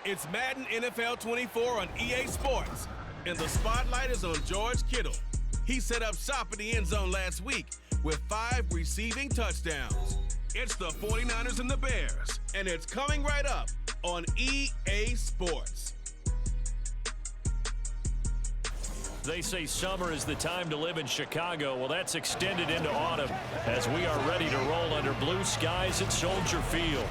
It's Madden NFL 24 on EA Sports, and the spotlight is on George Kittle. He set up shop in the end zone last week with 5 receiving touchdowns. It's the 49ers and the Bears, and it's coming right up on EA Sports. They say summer is the time to live in Chicago. Well, that's extended into autumn as we are ready to roll under blue skies at Soldier Field.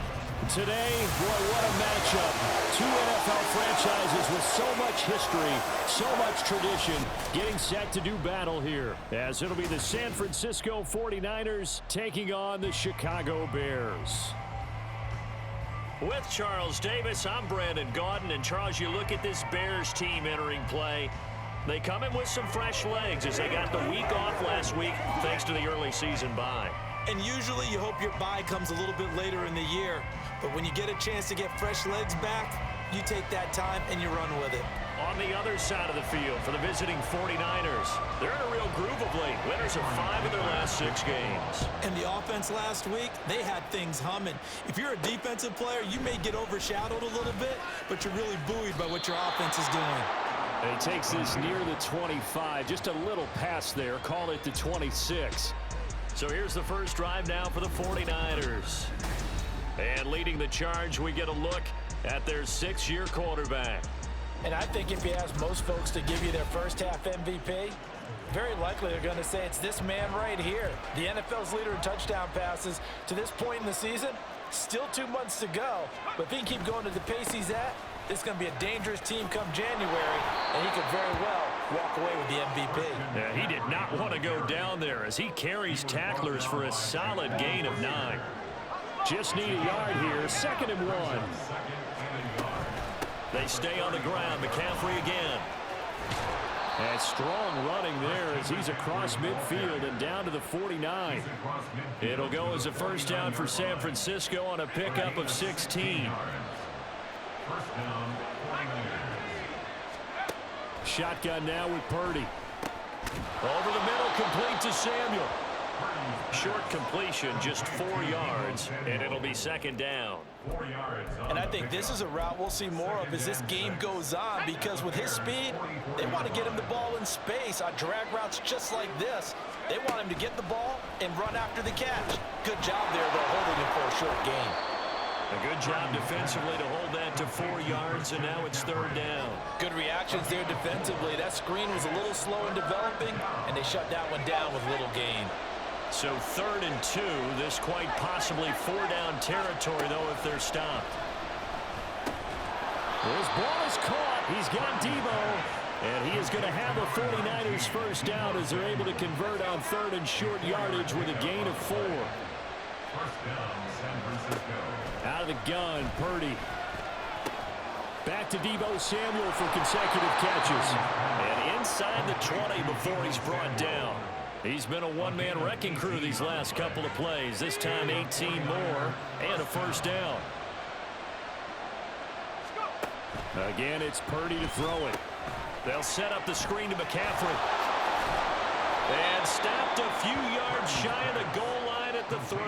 Today, boy, what a matchup. 2 NFL franchises with so much history, so much tradition, getting set to do battle here, as it'll be the San Francisco 49ers taking on the Chicago Bears. With Charles Davis, I'm Brandon Gaudin. And Charles, you look at this Bears team entering play. They come in with some fresh legs as they got the week off last week thanks to the early season bye. And usually you hope your bye comes a little bit later in the year. But when you get a chance to get fresh legs back, you take that time and you run with it. On the other side of the field for the visiting 49ers, they're in a real groove of late. Winners of 5 of their last 6 games. And the offense last week, they had things humming. If you're a defensive player, you may get overshadowed a little bit, but you're really buoyed by what your offense is doing. And he takes this near the 25, just a little pass there, call it the 26. So here's the first drive now for the 49ers. And leading the charge, we get a look at their 6-year quarterback. And I think if you ask most folks to give you their first half MVP, very likely they're going to say it's this man right here. The NFL's leader in touchdown passes to this point in the season. Still 2 months to go. But if he can keep going at the pace he's at, this is going to be a dangerous team come January, and he could very well walk away with the MVP. Yeah, he did not want to go down there as he carries tacklers for a solid gain of 9. Just need a yard here, 2nd and 1. They stay on the ground, McCaffrey again. And strong running there as he's across midfield and down to the 49. It'll go as a first down for San Francisco on a pickup of 16. Shotgun now with Purdy. Over the middle, complete to Samuel. Short completion, just 4 yards, and it'll be 2nd down. And I think this is a route we'll see more of as this game goes on, because with his speed, they want to get him the ball in space on drag routes just like this. They want him to get the ball and run after the catch. Good job there, though, holding him for a short gain. A good job defensively to hold that to 4 yards, and now it's 3rd down. Good reactions there defensively. That screen was a little slow in developing, and they shut that one down with little gain. So 3rd and 2, this quite possibly 4-down territory, though, if they're stopped. His ball is caught. He's got Debo, and he is going to have a 49ers first down as they're able to convert on 3rd and short yardage with a gain of 4. Out of the gun, Purdy. Back to Debo Samuel for consecutive catches. And inside the 20 before he's brought down. He's been a one-man wrecking crew these last couple of plays. This time 18 more and a first down. Again, it's Purdy to throw it. They'll set up the screen to McCaffrey. And stopped a few yards shy of the goal line at the 3.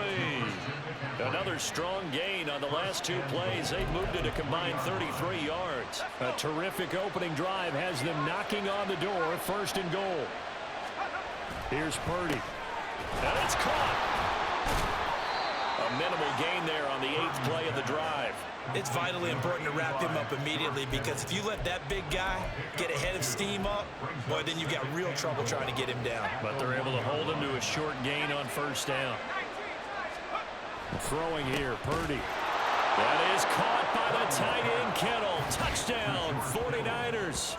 Another strong gain on the last 2 plays. They've moved it a combined 33 yards. A terrific opening drive has them knocking on the door. 1st and goal. Here's Purdy. And it's caught. A minimal gain there on the 8th play of the drive. It's vitally important to wrap him up immediately, because if you let that big guy get ahead of steam up, boy, then you've got real trouble trying to get him down. But they're able to hold him to a short gain on 1st down. Throwing here, Purdy. That is caught by the tight end, Kittle. Touchdown, 49ers.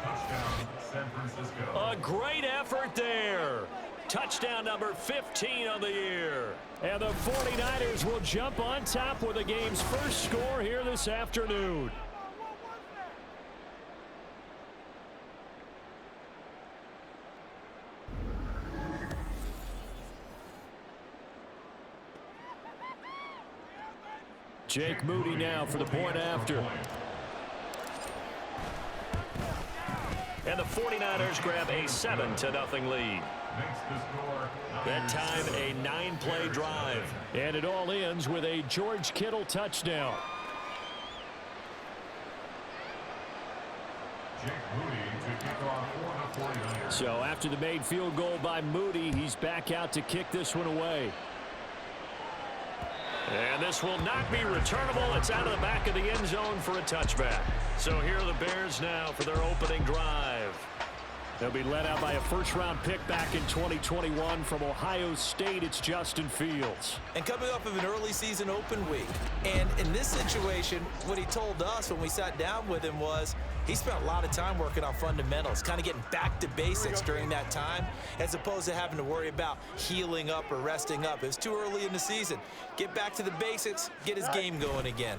A great effort there. Touchdown number 15 on the year. And the 49ers will jump on top with the game's first score here this afternoon. Jake Moody now for the point after. And the 49ers grab a 7-0 lead. That time a 9-play drive. And it all ends with a George Kittle touchdown. So after the made field goal by Moody, he's back out to kick this one away. And this will not be returnable. It's out of the back of the end zone for a touchback. So here are the Bears now for their opening drive. They'll be led out by a first-round pick back in 2021 from Ohio State. It's Justin Fields. And coming off of an early season open week. And in this situation, what he told us when we sat down with him was he spent a lot of time working on fundamentals, kind of getting back to basics during that time, as opposed to having to worry about healing up or resting up. It was too early in the season. Get back to the basics, get his game going again.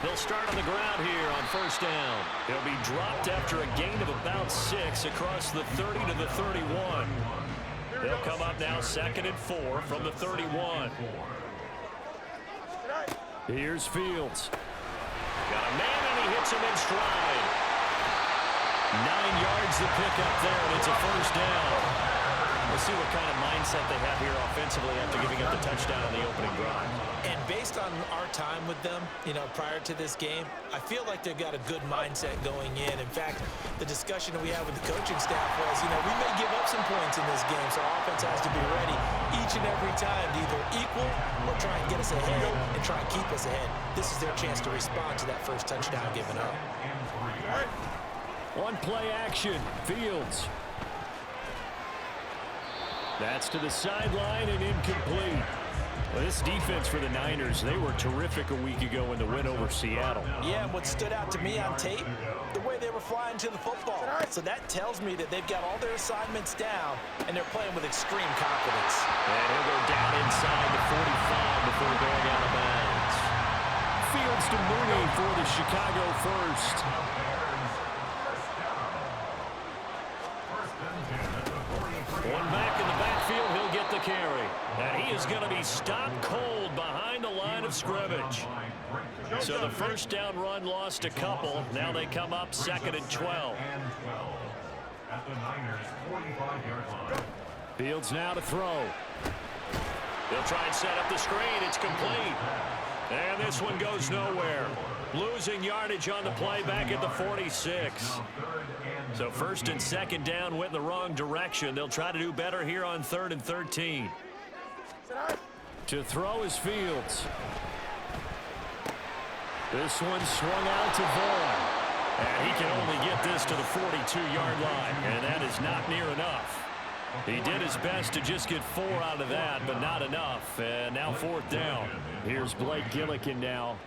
They'll start on the ground here on first down. He'll be dropped after a gain of about 6 across the 30 to the 31. They'll come up now 2nd and 4 from the 31. Here's Fields. Got a man, and he hits him in stride. 9 yards to pick up there, and it's a first down. We'll see what kind of mindset they have here offensively after giving up the touchdown on the opening drive. And based on our time with them, prior to this game, I feel like they've got a good mindset going in. In fact, the discussion that we had with the coaching staff was, we may give up some points in this game, so our offense has to be ready each and every time to either equal or try and get us ahead and try and keep us ahead. This is their chance to respond to that first touchdown given up. One play action, Fields. That's to the sideline and incomplete. Well, this defense for the Niners, they were terrific a week ago in the win over Seattle. Yeah, and what stood out to me on tape, the way they were flying to the football. So that tells me that they've got all their assignments down, and they're playing with extreme confidence. And he'll go down inside the 45 before going out of bounds. Fields to Mooney for the Chicago first. One back in the backfield, he'll get the carry. And he is going to be stopped cold behind the line of scrimmage. So the first down run lost a couple. Now they come up 2nd and 12. Fields now to throw. He'll try and set up the screen. It's complete. And this one goes nowhere. Losing yardage on the play back at the 46. So 1st and 2nd down went in the wrong direction. They'll try to do better here on 3rd and 13. To throw is Fields. This one swung out to Vaughn. And he can only get this to the 42-yard line. And that is not near enough. He did his best to just get 4 out of that, but not enough. And now 4th down. Here's Blake Gillikin now.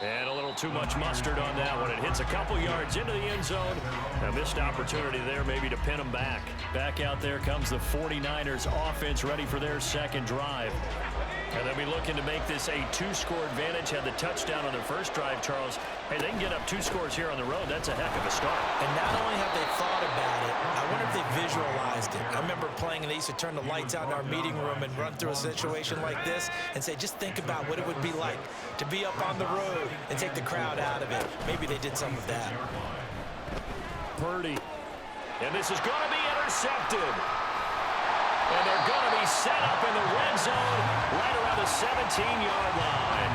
And a little too much mustard on that one. It hits a couple yards into the end zone. A missed opportunity there maybe to pin them back. Back out there comes the 49ers offense ready for their second drive. And they'll be looking to make this a 2-score advantage. Had the touchdown on their first drive, Charles. Hey, they can get up 2 scores here on the road. That's a heck of a start. And not only have they thought about it, I wonder if they visualized it. I remember playing, and they used to turn the lights out in our meeting room and run through a situation like this and say, just think about what it would be like to be up on the road and take the crowd out of it. Maybe they did some of that. Purdy. And this is going to be intercepted. And they're going to be set up in the red zone right around the 17-yard line.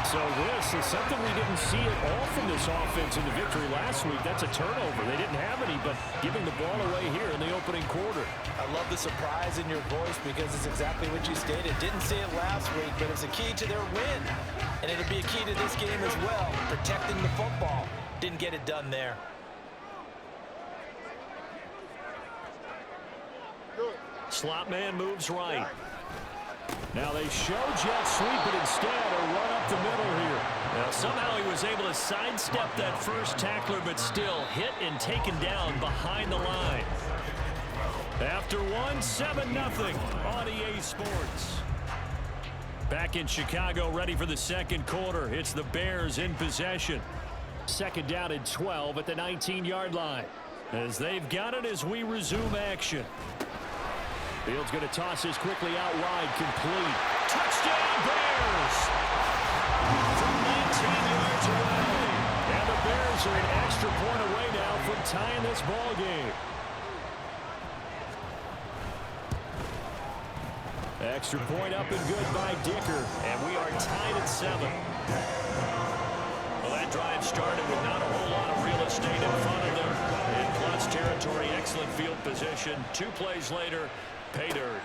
So this is something we didn't see at all from this offense in the victory last week. That's a turnover. They didn't have any, but giving the ball away here in the opening quarter. I love the surprise in your voice because it's exactly what you stated. Didn't see it last week, but it's a key to their win. And it'll be a key to this game as well, protecting the football. Didn't get it done there. Slot man moves right. Now they show jet sweep, but instead a run up the middle here. Now somehow he was able to sidestep that first tackler, but still hit and taken down behind the line. After one, 7-0 on EA Sports. Back in Chicago, ready for the second quarter. It's the Bears in possession. 2nd down and 12 at the 19-yard line. As they've got it as we resume action. Fields going to toss this quickly out wide, complete. Touchdown, Bears! From 19 yards away. And the Bears are an extra point away now from tying this ball game. Extra point up and good by Dicker. And we are tied at 7. Well, that drive started with not a whole lot of real estate in front of them. In clutch territory, excellent field position. 2 plays later, pay dirt.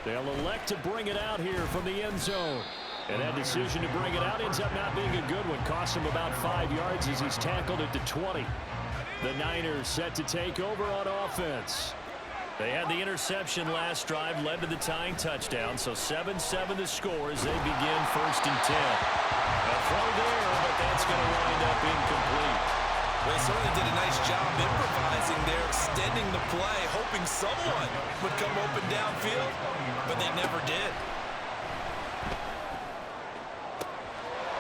They'll elect to bring it out here from the end zone. And that decision to bring it out ends up not being a good one. Cost him about 5 yards as he's tackled it to 20. The Niners set to take over on offense. They had the interception last drive, led to the tying touchdown. So 7-7 the score as they begin 1st and 10. A throw there, but that's going to wind up incomplete. Well, they certainly did a nice job improvising there, extending the play, hoping someone would come open downfield, but they never did.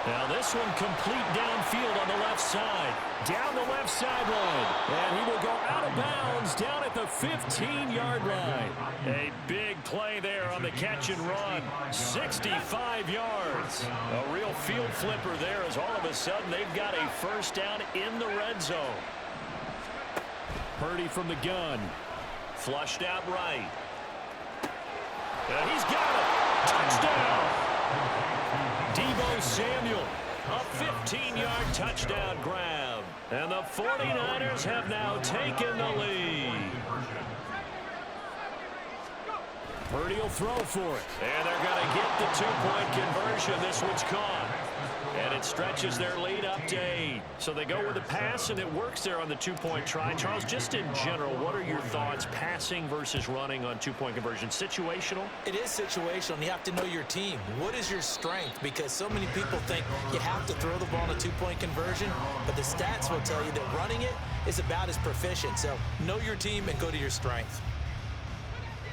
Now this one complete downfield on the left side. Down the left sideline. And he will go out of bounds down at the 15-yard line. A big play there on the catch and run. 65 yards. A real field flipper there as all of a sudden they've got a first down in the red zone. Purdy from the gun. Flushed out right. And he's got it. Touchdown. Deebo Samuel, a 15-yard touchdown grab. And the 49ers have now taken the lead. Purdy will throw for it. And they're going to get the 2-point conversion. This one's caught. And it stretches their lead up to 8. So they go with the pass, and it works there on the 2-point try. Charles, just in general, what are your thoughts passing versus running on 2-point conversion? Situational? It is situational, and you have to know your team. What is your strength? Because so many people think you have to throw the ball in a 2-point conversion, but the stats will tell you that running it is about as proficient. So know your team and go to your strength.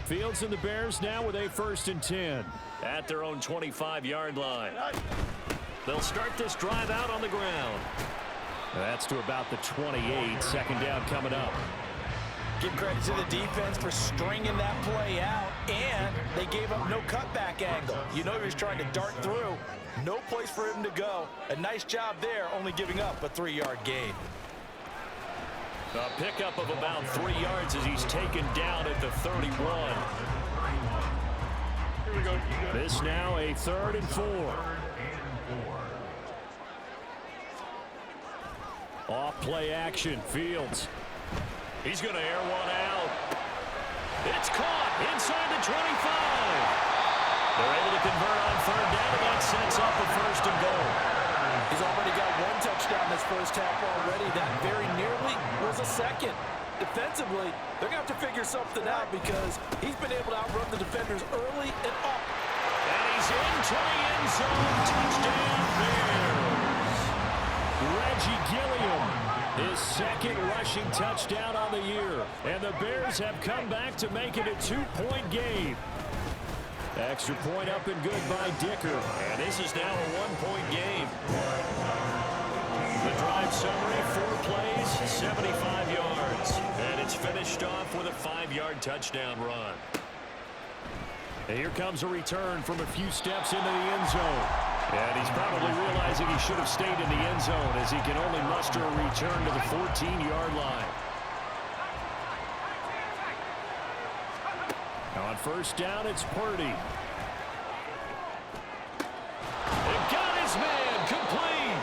Fields and the Bears now with a 1st and 10 at their own 25-yard line. They'll start this drive out on the ground. That's to about the 28. 2nd down coming up. Give credit to the defense for stringing that play out, and they gave up no cutback angle. You know he was trying to dart through. No place for him to go. A nice job there, only giving up a 3-yard gain. A pickup of about 3 yards as he's taken down at the 31. Here we go. This now a 3rd and 4. Off play action, Fields. He's going to air one out. It's caught inside the 25. They're able to convert on 3rd down, and that sets up a 1st and goal. He's already got 1 touchdown this first half already. That very nearly was a 2nd. Defensively, they're going to have to figure something out because he's been able to outrun the defenders early and up. And he's into the end zone. Touchdown, Bears. Reggie Gilliam, his 2nd rushing touchdown on the year. And the Bears have come back to make it a 2-point game. Extra point up and good by Dicker. And this is now a 1-point game. The drive summary, 4 plays, 75 yards. And it's finished off with a 5-yard touchdown run. And here comes a return from a few steps into the end zone. And he's probably realizing he should have stayed in the end zone as he can only muster a return to the 14-yard line. Now on 1st down, it's Purdy. It got his man complete.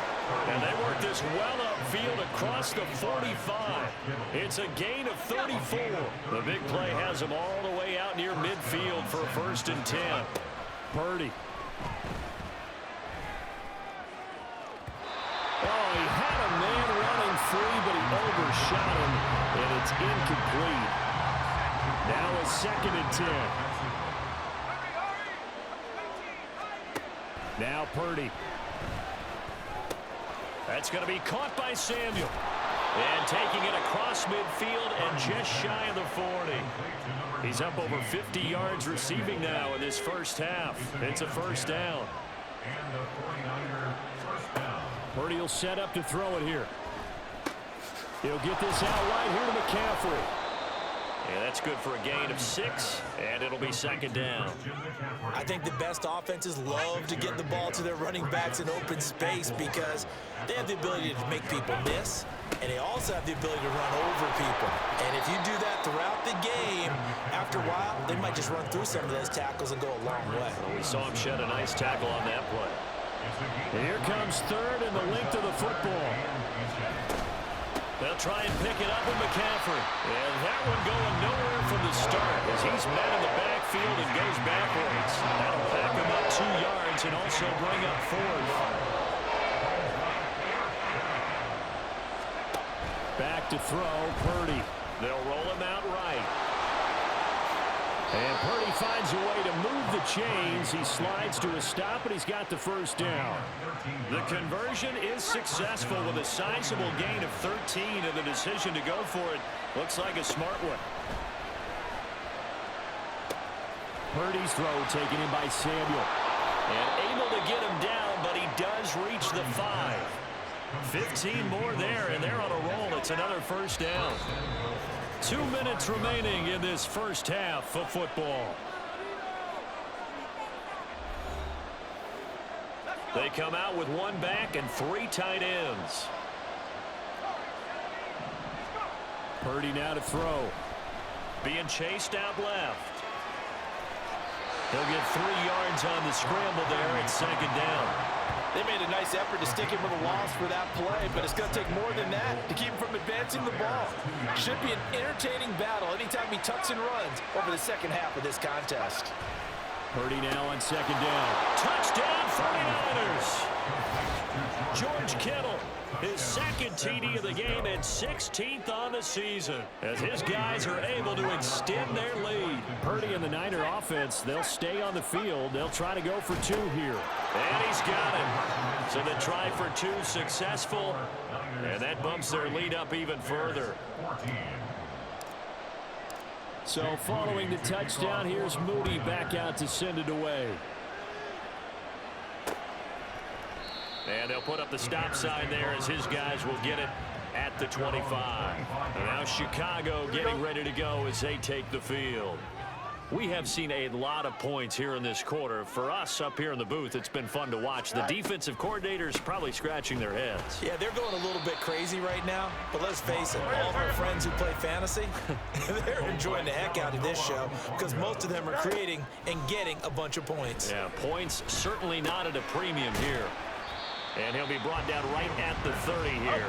And they work this well upfield across the 45. It's a gain of 34. The big play has him all the way out near midfield for a 1st and 10. Purdy. Oh, he had a man running free, but he overshot him, and it's incomplete. Now a 2nd and 10. Now Purdy. That's going to be caught by Samuel. And taking it across midfield and just shy of the 40. He's up over 50 yards receiving now in this first half. It's a 1st down. Purdy will set up to throw it here. He'll get this out right here to McCaffrey. And that's good for a gain of 6, and it'll be second down. I think the best offenses love to get the ball to their running backs in open space because they have the ability to make people miss, and they also have the ability to run over people. And if you do that throughout the game, after a while, they might just run through some of those tackles and go a long way. Well, we saw him shed a nice tackle on that play. Here comes third and the length of the football. They'll try and pick it up with McCaffrey. And that one going nowhere from the start as he's met in the backfield and goes backwards. That'll pack him up 2 yards and also bring up 4th. Back to throw, Purdy. They'll roll him out right. And Purdy finds a way to move the chains. He slides to a stop, and he's got the first down. The conversion is successful with a sizable gain of 13, and the decision to go for it looks like a smart one. Purdy's throw taken in by Samuel. And able to get him down, but he does reach the 5. 15 more there, and they're on a roll. It's another first down. 2 minutes remaining in this first half of football. They come out with 1 back and 3 tight ends. Purdy now to throw. Being chased out left. He'll get 3 yards on the scramble there at second down. They made a nice effort to stick him with a loss for that play, but it's going to take more than that to keep him from advancing the ball. Should be an entertaining battle anytime he tucks and runs over the second half of this contest. Purdy now on second down. Touchdown 49ers! George Kittle, his second TD of the game and 16th on the season, as his guys are able to extend their lead. Purdy and the Niner offense, they'll stay on the field. They'll try to go for 2 here. And he's got him. So the try for 2 successful, and that bumps their lead up even further. So following the touchdown, here's Moody back out to send it away. And they'll put up the stop sign there as his guys will get it at the 25. And now Chicago getting ready to go as they take the field. We have seen a lot of points here in this quarter. For us up here in the booth, it's been fun to watch. The defensive coordinators probably scratching their heads. Yeah, they're going a little bit crazy right now, but let's face it, all of our friends who play fantasy, they're enjoying the heck out of this show because most of them are creating and getting a bunch of points. Yeah, points certainly not at a premium here. And he'll be brought down right at the 30 here.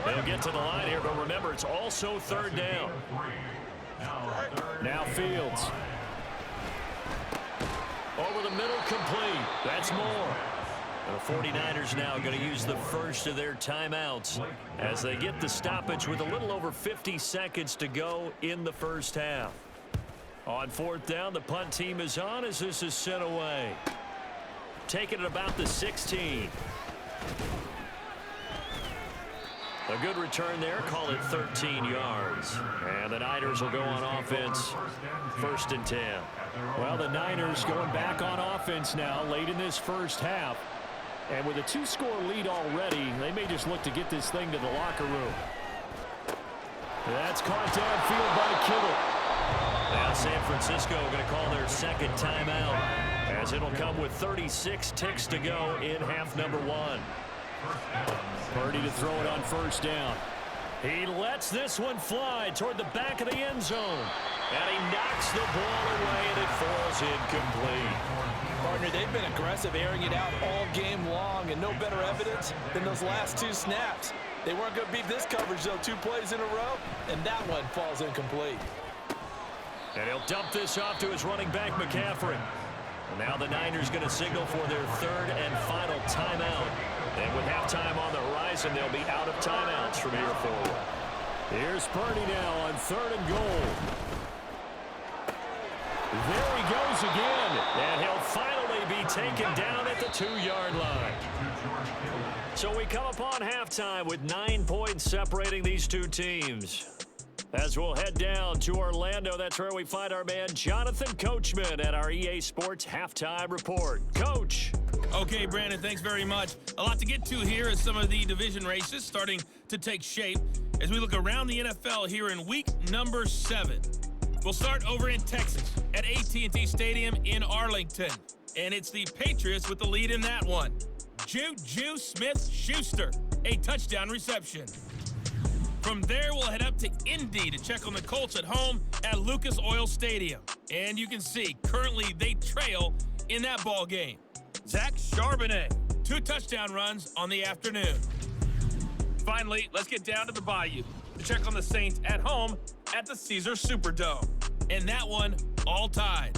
They'll get to the line here, but remember, it's also third down. Now Fields. Over the middle, complete. That's more. The 49ers now going to use the first of their timeouts as they get the stoppage with a little over 50 seconds to go in the first half. On 4th down, the punt team is on as this is sent away. Taking it about the 16. A good return there, call it 13 yards. And the Niners will go on offense, 1st and 10. Well, the Niners going back on offense now late in this first half. And with a 2-score lead already, they may just look to get this thing to the locker room. That's caught downfield by Kittle. Now San Francisco going to call their second timeout as it'll come with 36 ticks to go in half number 1. Purdy to throw it on 1st down. He lets this one fly toward the back of the end zone. And he knocks the ball away, and it falls incomplete. Partner, they've been aggressive, airing it out all game long, and no better evidence than those last 2 snaps. They weren't going to beat this coverage, though, 2 plays in a row, and that one falls incomplete. And he'll dump this off to his running back, McCaffrey. And now the Niners going to signal for their 3rd and final timeout. And with halftime on the horizon, they'll be out of timeouts from here forward. Here's Purdy now on 3rd and goal. There he goes again. And he'll finally be taken down at the 2-yard line. So we come upon halftime with 9 points separating these 2 teams. As we'll head down to Orlando, that's where we find our man Jonathan Coachman at our EA Sports Halftime Report. Coach. Okay, Brandon, thanks very much. A lot to get to here as some of the division races starting to take shape as we look around the NFL here in week number 7. We'll start over in Texas at AT&T Stadium in Arlington. And it's the Patriots with the lead in that one. Juju Smith-Schuster, a touchdown reception. From there, we'll head up to Indy to check on the Colts at home at Lucas Oil Stadium. And you can see, currently they trail in that ball game. Zach Charbonnet, 2 touchdown runs on the afternoon. Finally, let's get down to the Bayou to check on the Saints at home at the Caesars Superdome. And that one, all tied.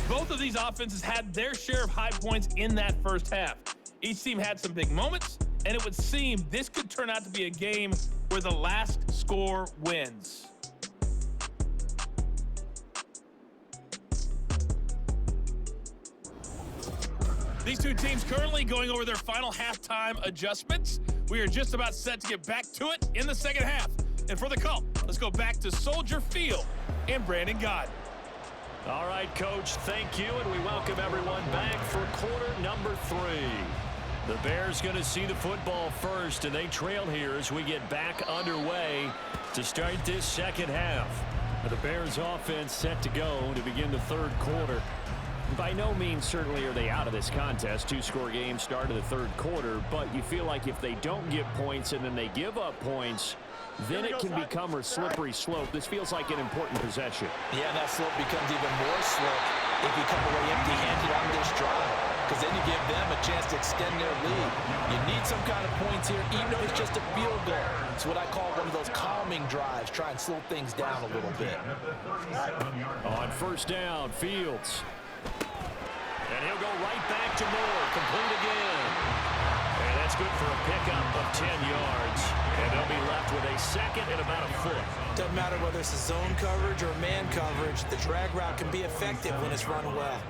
Both of these offenses had their share of high points in that first half. Each team had some big moments, and it would seem this could turn out to be a game where the last score wins. These two teams currently going over their final halftime adjustments. We are just about set to get back to it in the second half. And for the call, let's go back to Soldier Field and Brandon Gaudin. All right, Coach, thank you, and we welcome everyone back for quarter number 3. The Bears going to see the football first, and they trail here as we get back underway to start this second half. The Bears offense set to go to begin the third quarter. By no means certainly are they out of this contest. 2-score game start of the third quarter, but you feel like if they don't get points and then they give up points, then it can become a slippery slope. This feels like an important possession. Yeah, and that slope becomes even more slope if you come away empty-handed on this drive, because then you give them a chance to extend their lead. You need some kind of points here, even if it's just a field goal. It's what I call one of those calming drives. Try and slow things down a little bit. On first down, Fields. And he'll go right back to Moore, complete again. And that's good for a pickup of 10 yards. And they'll be left with a second and about a foot. Doesn't matter whether it's a zone coverage or man coverage, the drag route can be effective when it's run well.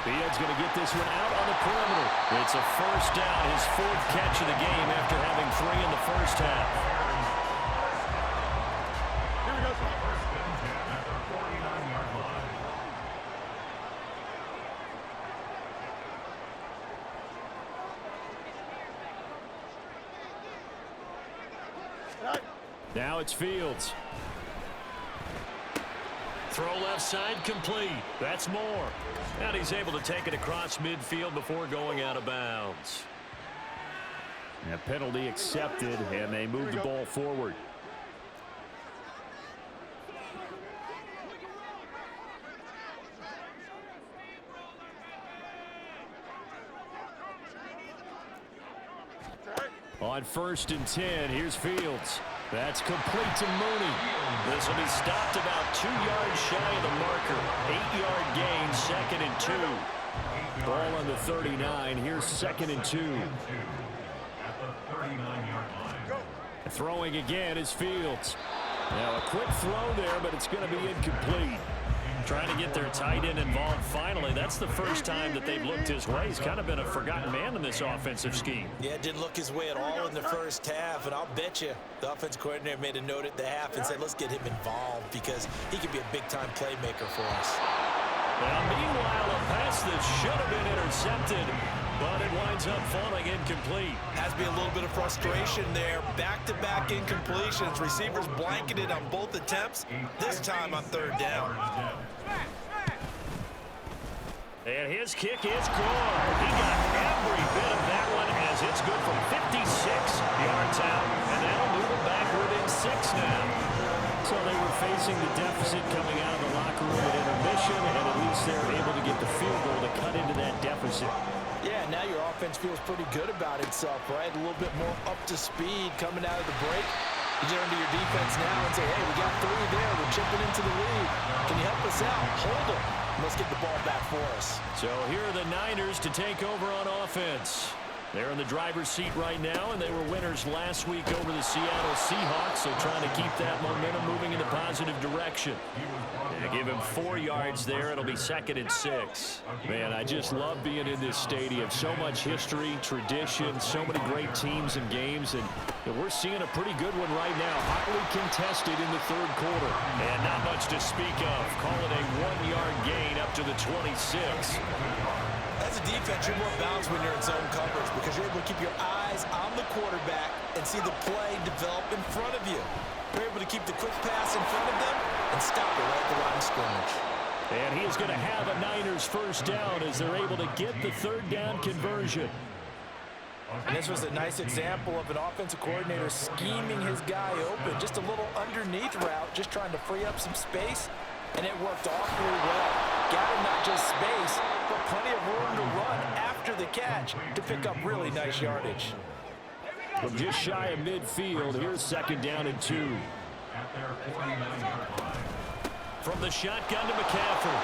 Fields going to get this one out on the perimeter. It's a first down, his 4th catch of the game after having 3 in the first half. Now it's Fields. Throw left side complete. That's Moore. And he's able to take it across midfield before going out of bounds. And a penalty accepted, and they move the ball forward. On 1st and 10, here's Fields. That's complete to Mooney. This will be stopped about 2 yards shy of the marker. 8-yard gain, 2nd and 2. Ball on the 39. Here's 2nd and 2. Throwing again is Fields. Now a quick throw there, but it's going to be incomplete. Trying to get their tight end involved finally. That's the first time that they've looked his way. He's kind of been a forgotten man in this offensive scheme. Yeah, didn't look his way at all in the first half, and I'll bet you the offensive coordinator made a note at the half and said, let's get him involved because he could be a big-time playmaker for us. Now, meanwhile, a pass that should have been intercepted, but it winds up falling incomplete. Has to be a little bit of frustration there. Back-to-back incompletions. Receivers blanketed on both attempts, this time on 3rd down. And his kick is good. He got every bit of that one as it's good from 56 yards out. And that'll move him back within 6 now. So they were facing the deficit coming out of the locker room at intermission, and at least they're able to get the field goal to cut into that deficit. Yeah, now your offense feels pretty good about itself, right? A little bit more up to speed coming out of the break. You turn to your defense now and say, hey, we got 3 there. We're chipping into the lead. Can you help us out? Hold them. Let's get the ball back for us. So here are the Niners to take over on offense. They're in the driver's seat right now, and they were winners last week over the Seattle Seahawks, so trying to keep that momentum moving in the positive direction. They give him 4 yards there. It'll be 2nd and 6. Man, I just love being in this stadium. So much history, tradition, so many great teams and games, and we're seeing a pretty good one right now. Hotly contested in the 3rd quarter. And not much to speak of. Call it a 1-yard gain up to the 26. That's a defense, you're more balanced when you're in zone coverage because you're able to keep your eyes on the quarterback and see the play develop in front of you. You're able to keep the quick pass in front of them and stop it right at the line of scrimmage. And he is going to have a Niners first down as they're able to get the third down conversion. And this was a nice example of an offensive coordinator scheming his guy open. Just a little underneath route, just trying to free up some space, and it worked awfully well. Got him not just space, but plenty of room to run after the catch to pick up really nice yardage. From just shy of midfield, here's second down and 2. From the shotgun to McCaffrey.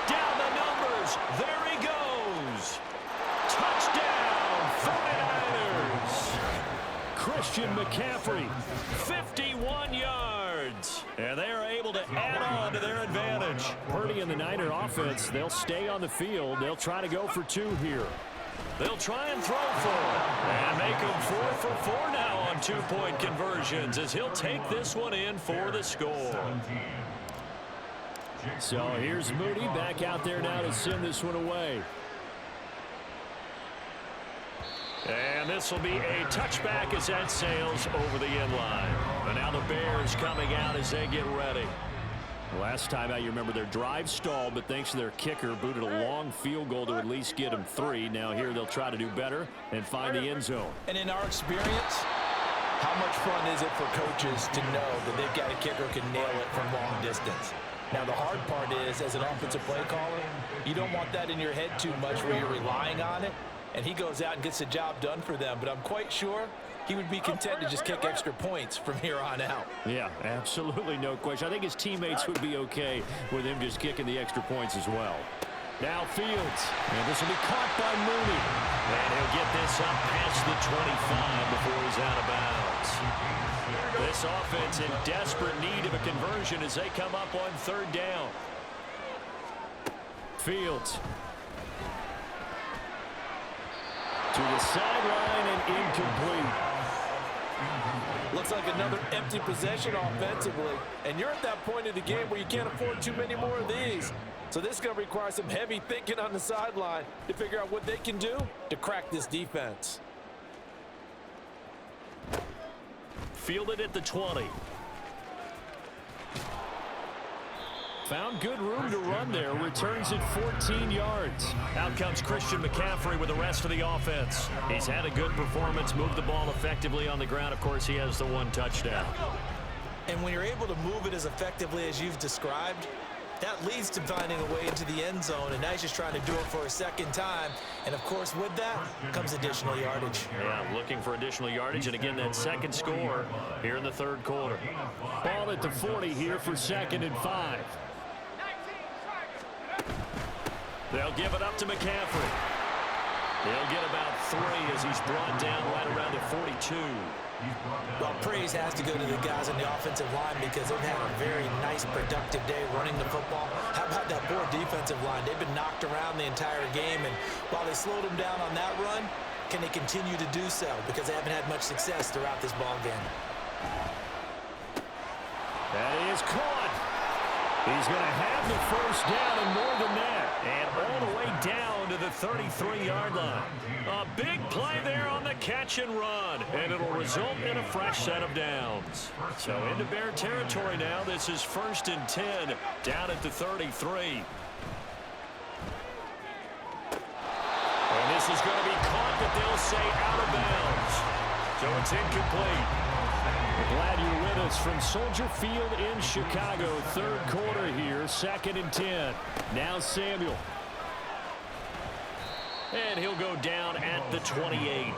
Down the numbers. There he goes. Touchdown, 49ers. Christian McCaffrey, 51 yards. And they are able to add on to their advantage. Purdy and the Niner offense, they'll stay on the field. They'll try to go for 2 here. They'll try and throw for it. And make him 4 for 4 now on 2-point conversions as he'll take this one in for the score. So here's Mooney back out there now to send this one away. And this will be a touchback as that sails over the end line. And now the Bears coming out as they get ready. Last time out, you remember their drive stalled, but thanks to their kicker, booted a long field goal to at least get them 3. Now here they'll try to do better and find the end zone. And in our experience, how much fun is it for coaches to know that they've got a kicker who can nail it from long distance? Now, the hard part is, as an offensive play caller, you don't want that in your head too much where you're relying on it, and he goes out and gets the job done for them. But I'm quite sure he would be content to just kick extra points from here on out. Yeah, absolutely no question. I think his teammates would be okay with him just kicking the extra points as well. Now Fields, and this will be caught by Mooney. And he'll get this up past the 25 before he's out of bounds. This offense in desperate need of a conversion as they come up on third down. Fields. To the sideline and incomplete. Looks like another empty possession offensively. And you're at that point of the game where you can't afford too many more of these. So this is going to require some heavy thinking on the sideline to figure out what they can do to crack this defense. Fielded at the 20. Found good room to run there. Returns it 14 yards. Out comes Christian McCaffrey with the rest of the offense. He's had a good performance, moved the ball effectively on the ground. Of course, he has the 1 touchdown. And when you're able to move it as effectively as you've described, that leads to finding a way into the end zone, and now he's just trying to do it for a second time. And, of course, with that comes additional yardage. Yeah, looking for additional yardage, and again, that second score here in the third quarter. Ball at the 40 here for 2nd and 5. They'll give it up to McCaffrey. He'll get about 3 as he's brought down right around the 42. Well, praise has to go to the guys on the offensive line because they've had a very nice, productive day running the football. How about that poor defensive line? They've been knocked around the entire game, and while they slowed them down on that run, can they continue to do so? Because they haven't had much success throughout this ball game. That is caught. He's going to have the first down and more than that. And all the way down to the 33-yard line. A big play there on the catch and run. And it'll result in a fresh set of downs. So into Bear territory now. This is 1st and 10 down at the 33. And this is going to be caught, but they'll say out of bounds. So it's incomplete. We're glad you're with us from Soldier Field in Chicago. Third quarter here, 2nd and 10. Now Samuel. And he'll go down at the 28.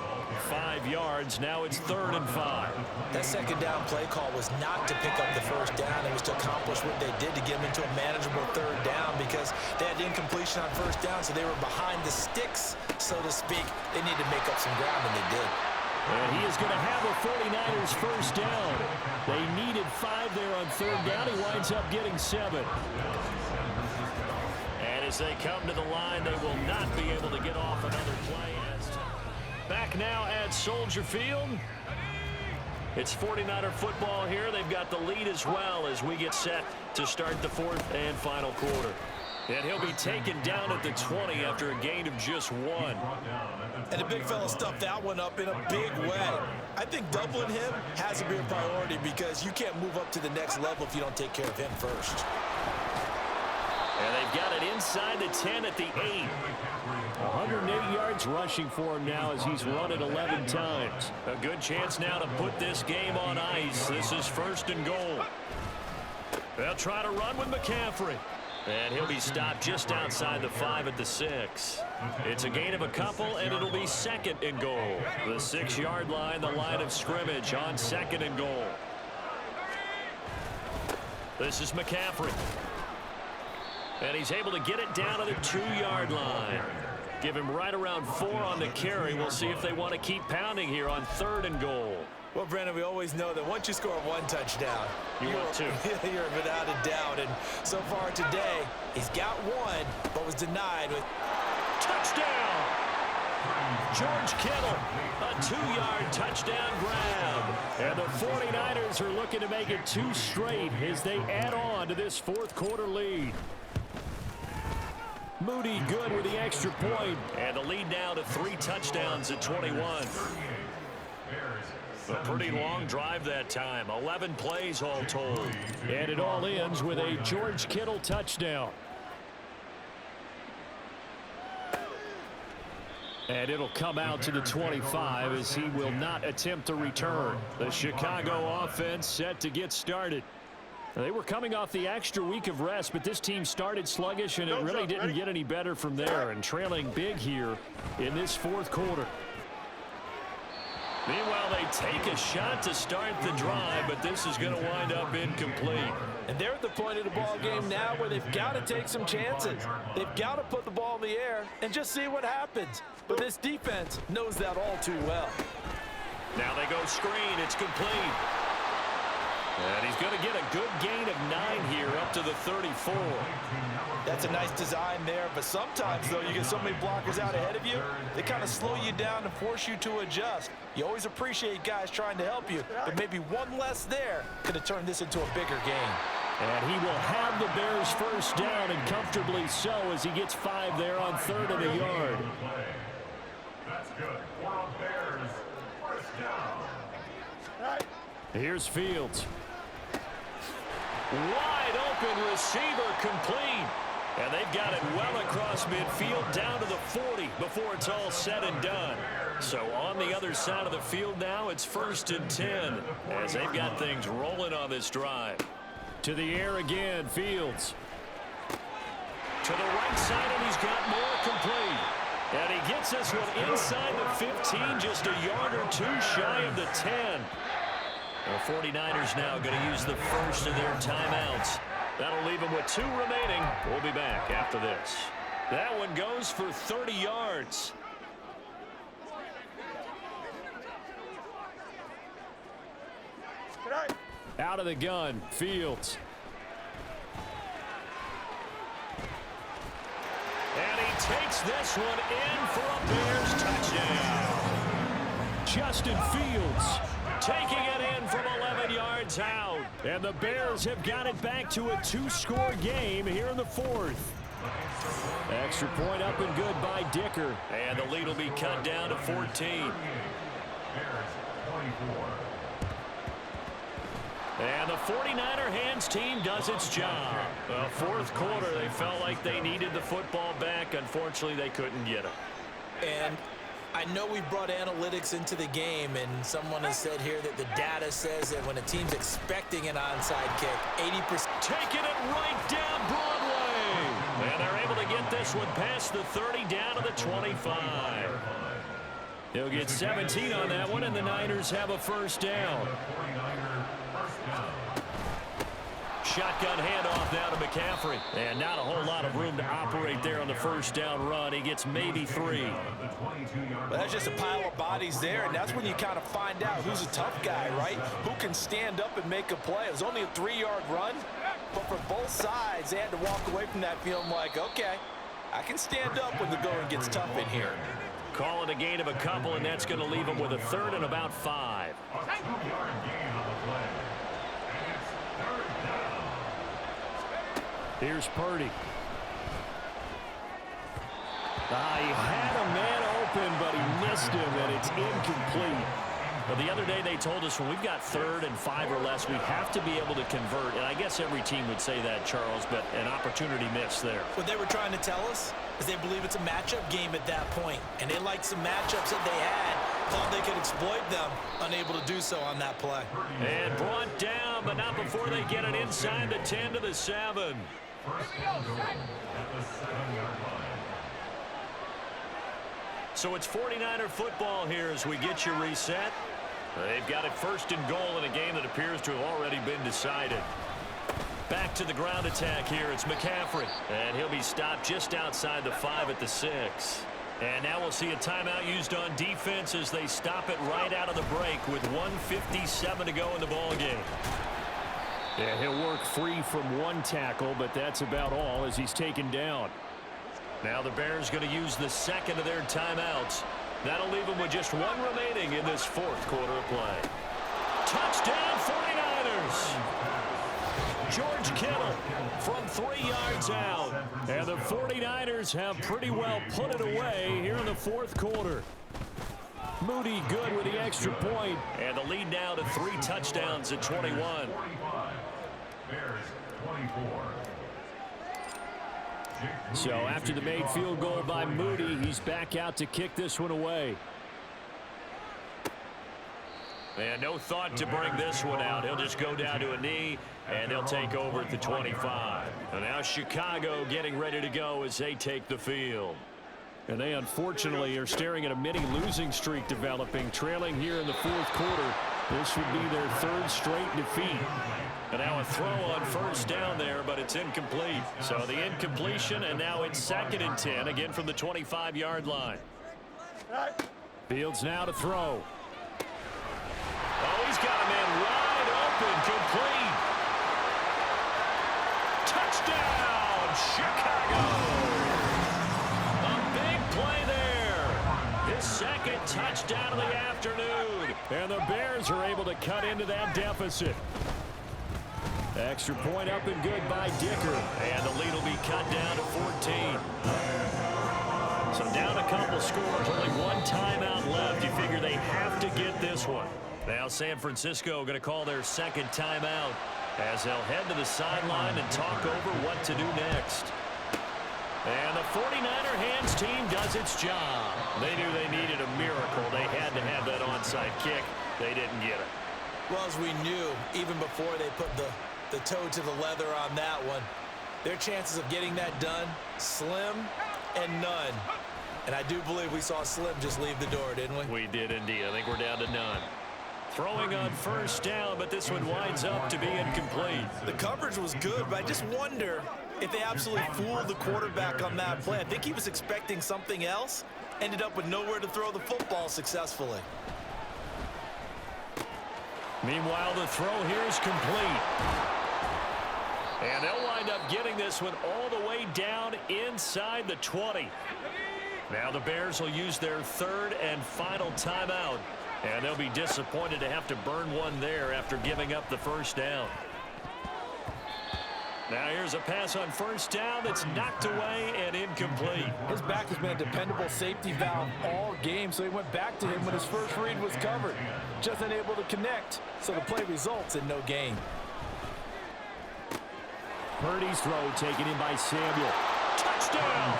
5 yards. Now it's 3rd and 5. That second down play call was not to pick up the first down. It was to accomplish what they did to get them into a manageable third down because they had incompletion on first down, so they were behind the sticks, so to speak. They needed to make up some ground, and they did. And he is going to have a 49ers first down. They needed 5 there on third down. He winds up getting 7. And as they come to the line, they will not be able to get off another play. Back now at Soldier Field. It's 49er football here. They've got the lead as well as we get set to start the 4th and final quarter. And he'll be taken down at the 20 after a gain of just 1. And the big fella stuffed that one up in a big way. I think doubling him has to be a priority because you can't move up to the next level if you don't take care of him first. And they've got it inside the 10 at the 8. 108 yards rushing for him now as he's run it 11 times. A good chance now to put this game on ice. This is 1st and goal. They'll try to run with McCaffrey. And he'll be stopped just outside the 5 at the 6. It's a gain of a couple, and it'll be 2nd and goal. The 6-yard line, the line of scrimmage on 2nd and goal. This is McCaffrey. And he's able to get it down to the 2-yard line. Give him right around 4 on the carry. We'll see if they want to keep pounding here on 3rd and goal. Well, Brandon, we always know that once you score 1 touchdown, you're without a doubt. And so far today, he's got 1, but was denied with touchdown. George Kittle, a 2-yard touchdown grab. And the 49ers are looking to make it 2 straight as they add on to this 4th quarter lead. Moody good with the extra point. And the lead now to 3 touchdowns at 21. A pretty long drive that time. 11 plays all told. And it all ends with a George Kittle touchdown. And it'll come out to the 25 as he will not attempt to return. The Chicago offense set to get started. They were coming off the extra week of rest, but this team started sluggish, and it really didn't get any better from there, and trailing big here in this 4th quarter. Meanwhile, they take a shot to start the drive, but this is going to wind up incomplete. And they're at the point of the ball game now where they've got to take some chances. They've got to put the ball in the air and just see what happens. But this defense knows that all too well. Now they go screen. It's complete. And he's going to get a good gain of 9 here up to the 34. That's a nice design there, but sometimes, though, you get so many blockers out ahead of you, they kind of slow you down and force you to adjust. You always appreciate guys trying to help you, but maybe one less there could have turned this into a bigger game. And he will have the Bears first down, and comfortably so, as he gets 5 there on 3rd and a yard. That's good. For the Bears, first down. Here's Fields. Wide open receiver complete. And they've got it well across midfield down to the 40 before it's all said and done. So on the other side of the field now, it's 1st and 10 as they've got things rolling on this drive. To the air again, Fields. To the right side, and he's got more complete. And he gets this one inside the 15, just a yard or 2 shy of the 10. The 49ers now going to use the first of their timeouts. That'll leave them with 2 remaining. We'll be back after this. That one goes for 30 yards. Out of the gun, Fields. And he takes this one in for a Bears touchdown. Justin Fields taking it in from 11 yards out. And the Bears have got it back to a 2-score game here in the 4th. Extra point up and good by Dicker. And the lead will be cut down to 14. Bears 24. And the 49er hands team does its job. The 4th quarter, they felt like they needed the football back. Unfortunately, they couldn't get it. And I know we brought analytics into the game, and someone has said here that the data says that when a team's expecting an onside kick, 80%. Taking it right down Broadway. And they're able to get this one past the 30 down to the 25. They'll get 17 on that one, and the Niners have a first down. Shotgun handoff now to McCaffrey. And not a whole lot of room to operate there on the first down run. He gets maybe 3. Well, that's just a pile of bodies there, and that's when you kind of find out who's a tough guy, right? Who can stand up and make a play. It was only a 3-yard run, but for both sides, they had to walk away from that feeling like, okay, I can stand up when the going gets tough in here. Call it a gain of a couple, and that's going to leave them with a 3rd and about 5. Here's Purdy. He had a man open, but he missed him, and it's incomplete. Well, the other day they told us when we've got 3rd and 5 or less, we have to be able to convert. And I guess every team would say that, Charles, but an opportunity missed there. What they were trying to tell us is they believe it's a matchup game at that point, and they liked some matchups that they had, thought they could exploit them, unable to do so on that play. And brought down, but not before they get it inside the 10 to the 7. So it's 49er football here as we get you reset. They've got it 1st and goal in a game that appears to have already been decided. Back to the ground attack here. It's McCaffrey. And he'll be stopped just outside the 5 at the 6. And now we'll see a timeout used on defense as they stop it right out of the break with 1:57 to go in the ball game. Yeah, he'll work free from 1 tackle, but that's about all as he's taken down. Now the Bears going to use the 2nd of their timeouts. That'll leave them with just 1 remaining in this 4th quarter of play. Touchdown 49ers! George Kittle from 3 yards out. And the 49ers have pretty well put it away here in the 4th quarter. Moody good with the extra point. And the lead now to 3 touchdowns at 21. Bears 24. So after the made field goal by Moody, he's back out to kick this one away. And no thought to bring this one out. He'll just go down to a knee, and they'll take over at the 25. And now Chicago getting ready to go as they take the field. And they unfortunately are staring at a mini losing streak developing, trailing here in the 4th quarter. This would be their 3rd straight defeat. And now a throw on 1st down there, but it's incomplete. So the incompletion, and now it's 2nd and 10, again from the 25-yard line. Fields now to throw. Oh, he's got a man wide open, complete. Touchdown, Chicago! A big play there. His 2nd touchdown of the afternoon. And the Bears are able to cut into that deficit. Extra point up and good by Dicker. And the lead will be cut down to 14. So down a couple scores, only 1 timeout left. You figure they have to get this one. Now San Francisco going to call their 2nd timeout as they'll head to the sideline and talk over what to do next. And the 49er hands team does its job. They knew they needed a miracle. They had to have that onside kick. They didn't get it. Well, as we knew, even before they put the toe to the leather on that one, their chances of getting that done, slim and none. And I do believe we saw Slim just leave the door, didn't we? We did indeed. I think we're down to none. Throwing on 1st down, but this one winds up to be incomplete. The coverage was good, but I just wonder if they absolutely fooled the quarterback on that play. I think he was expecting something else, ended up with nowhere to throw the football successfully. Meanwhile, the throw here is complete. And they'll wind up getting this one all the way down inside the 20. Now the Bears will use their 3rd and final timeout. And they'll be disappointed to have to burn one there after giving up the 1st down. Now here's a pass on 1st down that's knocked away and incomplete. His back has been a dependable safety valve all game, so he went back to him when his first read was covered. Just unable to connect, so the play results in no gain. Purdy's throw taken in by Samuel. Touchdown!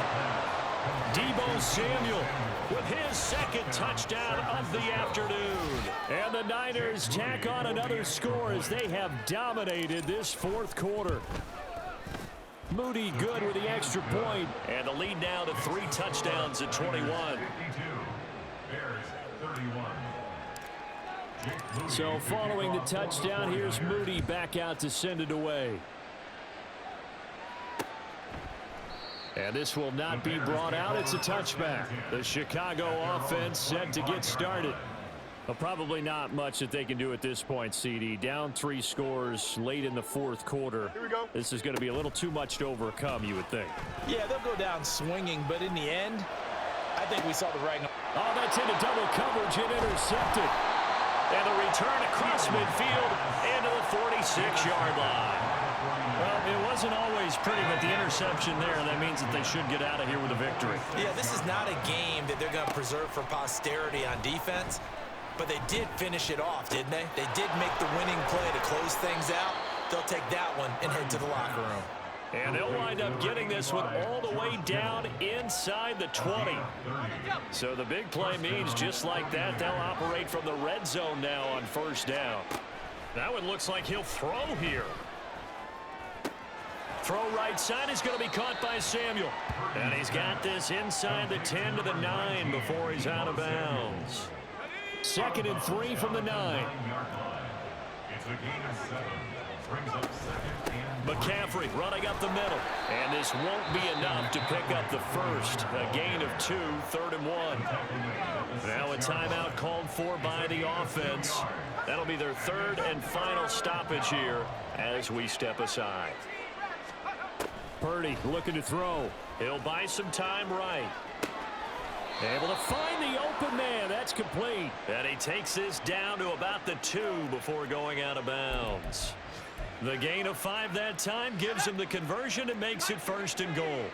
Deebo Samuel with his 2nd touchdown of the afternoon. And the Niners tack on another score as they have dominated this 4th quarter. Moody good with the extra point. And the lead now to 3 touchdowns at 21. Bears 31. So following the touchdown, here's Moody back out to send it away. And this will not be brought out. It's a touchback. The Chicago offense set to get started. Well, probably not much that they can do at this point, CD. Down 3 scores late in the 4th quarter. Here we go. This is going to be a little too much to overcome, you would think. Yeah, they'll go down swinging, but in the end, I think we saw the writing. Oh, that's into double coverage and intercepted. And the return across midfield into the 46-yard line. Well, it wasn't always pretty, but the interception there, that means that they should get out of here with a victory. Yeah, this is not a game that they're going to preserve for posterity on defense, but they did finish it off, didn't they? They did make the winning play to close things out. They'll take that one and head to the locker room. And they'll wind up getting this one all the way down inside the 20. So the big play means just like that, they'll operate from the red zone now on first down. That one looks like he'll throw here. Throw right side is going to be caught by Samuel. And he's got this inside the 10 to the 9 before he's out of bounds. 2nd and 3 from the 9. It's a gain of 7. Brings up 2nd and McCaffrey running up the middle. And this won't be enough to pick up the first. A gain of 2, 3rd and 1. Now a timeout called for by the offense. That'll be their 3rd and final stoppage here as we step aside. Purdy looking to throw. He'll buy some time right. Able to find the open man. That's complete. And he takes this down to about the 2 before going out of bounds. The gain of 5 that time gives him the conversion and makes it 1st and goal.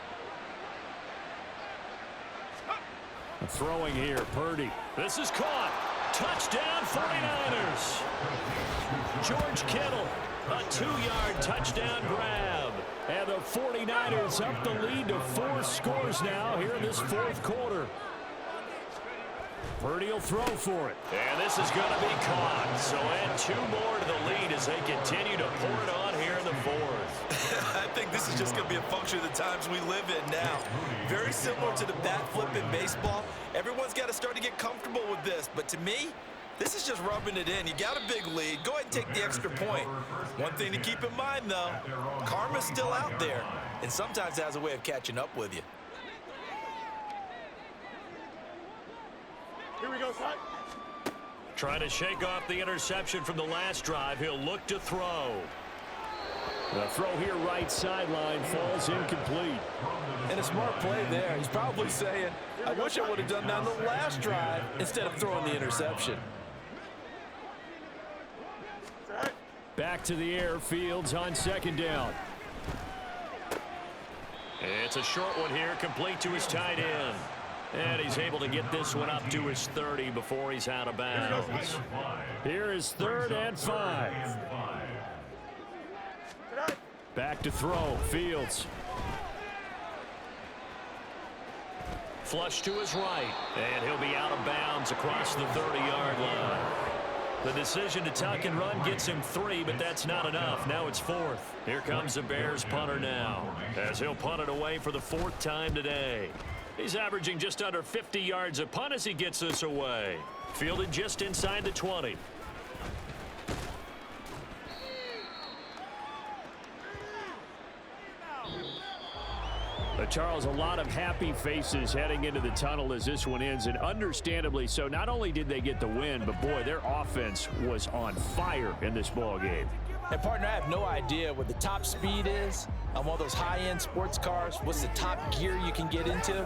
Throwing here, Purdy. This is caught. Touchdown, 49ers. George Kittle, a 2-yard touchdown grab. And the 49ers up the lead to 4 scores now here in this 4th quarter. Purdy will throw for it. And this is going to be caught. So add 2 more to the lead as they continue to pour it on here in the 4th. I think this is just going to be a function of the times we live in now. Very similar to the bat flip in baseball. Everyone's got to start to get comfortable with this. But to me, this is just rubbing it in. You got a big lead. Go ahead and take the extra point. One thing to keep in mind, though, karma's still out there. And sometimes has a way of catching up with you. Here we go, Ty. Trying to shake off the interception from the last drive. He'll look to throw. The throw here right sideline falls incomplete. And a smart play there. He's probably saying, I wish I would have done that on the last drive instead of throwing the interception. Back to the air. Fields on 2nd down. It's a short one here, complete to his tight end. And he's able to get this one up to his 30 before he's out of bounds. Here is 3rd and 5. Back to throw. Fields. Flush to his right. And he'll be out of bounds across the 30-yard line. The decision to tuck and run gets him 3, but that's not enough. Now it's 4th. Here comes the Bears punter now, as he'll punt it away for the 4th time today. He's averaging just under 50 yards a punt as he gets this away. Fielded just inside the 20. Charles, a lot of happy faces heading into the tunnel as this one ends, and understandably so. Not only did they get the win, but boy, their offense was on fire in this ball game. And partner, I have no idea what the top speed is on one of those high-end sports cars. What's the top gear you can get into?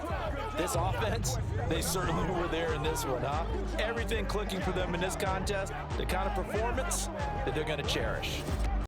This offense, they certainly were there in this one, huh? Everything clicking for them in this contest, the kind of performance that they're going to cherish.